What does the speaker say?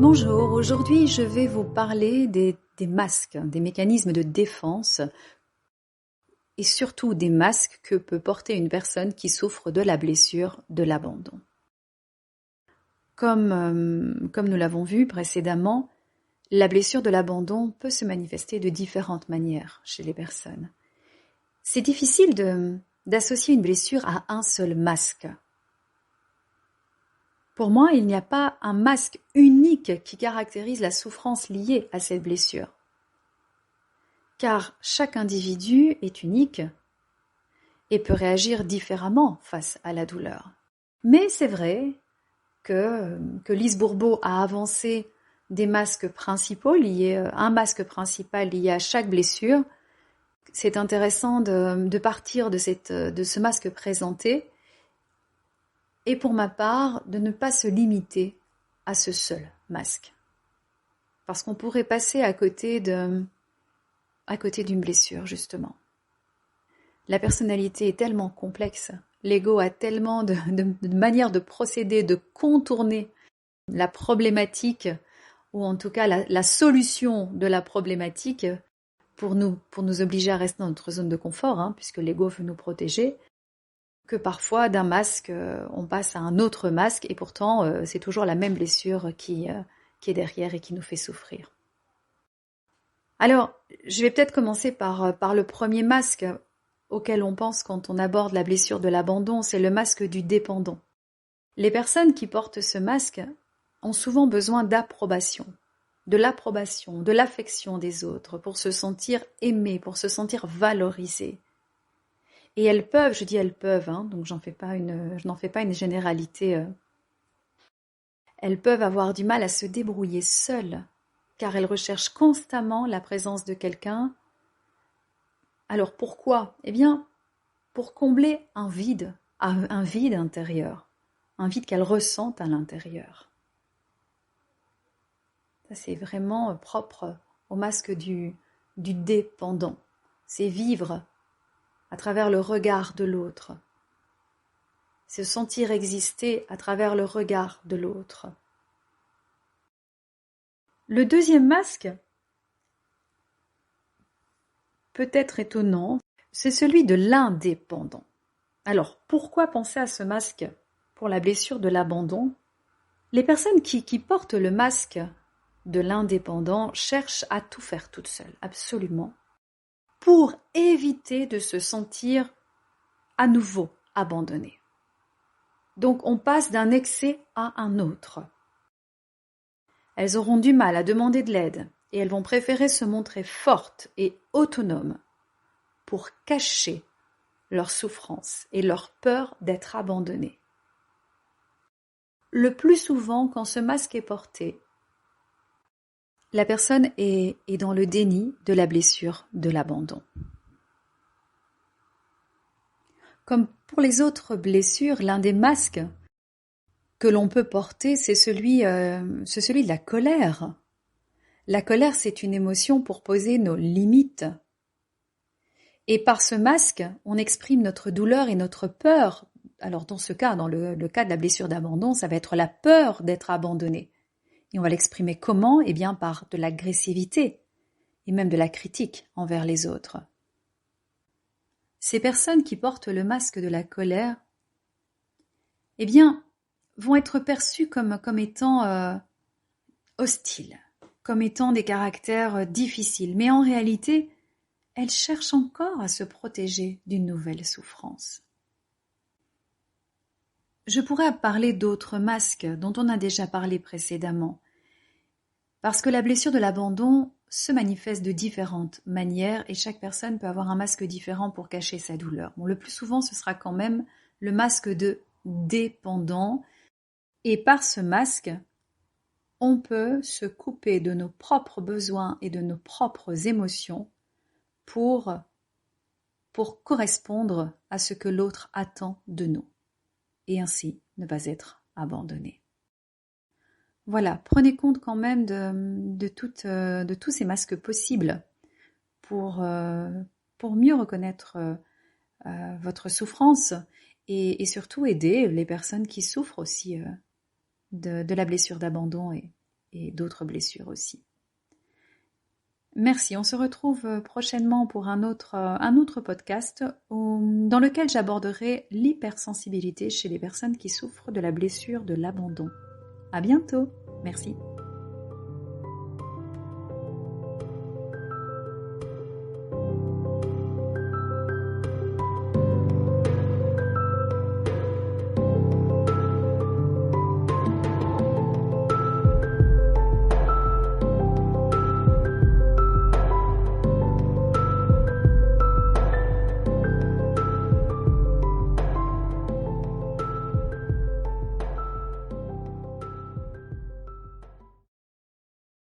Bonjour, aujourd'hui je vais vous parler des masques, des mécanismes de défense et surtout des masques que peut porter une personne qui souffre de la blessure de l'abandon. Comme nous l'avons vu précédemment, la blessure de l'abandon peut se manifester de différentes manières chez les personnes. C'est difficile d'associer une blessure à un seul masque. Pour moi, il n'y a pas un masque unique qui caractérise la souffrance liée à cette blessure. Car chaque individu est unique et peut réagir différemment face à la douleur. Mais c'est vrai que Lise Bourbeau a avancé des masques principaux un masque principal lié à chaque blessure. C'est intéressant de partir de ce masque présenté et pour ma part, de ne pas se limiter à ce seul masque. Parce qu'on pourrait passer à côté d'une blessure, justement. La personnalité est tellement complexe, l'ego a tellement de manières de procéder, de contourner la problématique, ou en tout cas la solution de la problématique, pour nous obliger à rester dans notre zone de confort, puisque l'ego veut nous protéger, que parfois d'un masque, on passe à un autre masque, et pourtant c'est toujours la même blessure qui est derrière et qui nous fait souffrir. Alors, je vais peut-être commencer par le premier masque auquel on pense quand on aborde la blessure de l'abandon, c'est le masque du dépendant. Les personnes qui portent ce masque ont souvent besoin d'approbation, de l'affection des autres, pour se sentir aimées, pour se sentir valorisées. Et elles peuvent, je dis elles peuvent, donc je n'en fais pas une généralité, elles peuvent avoir du mal à se débrouiller seules, car elles recherchent constamment la présence de quelqu'un. Alors pourquoi ? Eh bien, pour combler un vide intérieur, un vide qu'elles ressentent à l'intérieur. Ça, c'est vraiment propre au masque du dépendant. C'est vivre à travers le regard de l'autre. Se sentir exister à travers le regard de l'autre. Le deuxième masque, peut être étonnant, c'est celui de l'indépendant. Alors, pourquoi penser à ce masque pour la blessure de l'abandon ? Les personnes qui portent le masque de l'indépendant cherchent à tout faire toutes seules, absolument, pour éviter de se sentir à nouveau abandonnées. Donc on passe d'un excès à un autre. Elles auront du mal à demander de l'aide et elles vont préférer se montrer fortes et autonomes pour cacher leur souffrance et leur peur d'être abandonnées. Le plus souvent, quand ce masque est porté, la personne est dans le déni de la blessure de l'abandon. Comme pour les autres blessures, l'un des masques que l'on peut porter, c'est celui de la colère. La colère, c'est une émotion pour poser nos limites. Et par ce masque, on exprime notre douleur et notre peur. Alors dans ce cas, dans le cas de la blessure d'abandon, ça va être la peur d'être abandonné. Et on va l'exprimer comment ? Eh bien par de l'agressivité et même de la critique envers les autres. Ces personnes qui portent le masque de la colère, eh bien, vont être perçues comme étant hostiles, comme étant des caractères difficiles. Mais en réalité, elles cherchent encore à se protéger d'une nouvelle souffrance. Je pourrais parler d'autres masques dont on a déjà parlé précédemment, parce que la blessure de l'abandon se manifeste de différentes manières et chaque personne peut avoir un masque différent pour cacher sa douleur. Bon, le plus souvent, ce sera quand même le masque de dépendant, et par ce masque, on peut se couper de nos propres besoins et de nos propres émotions pour correspondre à ce que l'autre attend de nous, et ainsi ne pas être abandonné. Voilà, prenez compte quand même de tous ces masques possibles pour mieux reconnaître votre souffrance et surtout aider les personnes qui souffrent aussi de la blessure d'abandon et d'autres blessures aussi. Merci, on se retrouve prochainement pour un autre podcast dans lequel j'aborderai l'hypersensibilité chez les personnes qui souffrent de la blessure de l'abandon. À bientôt, merci.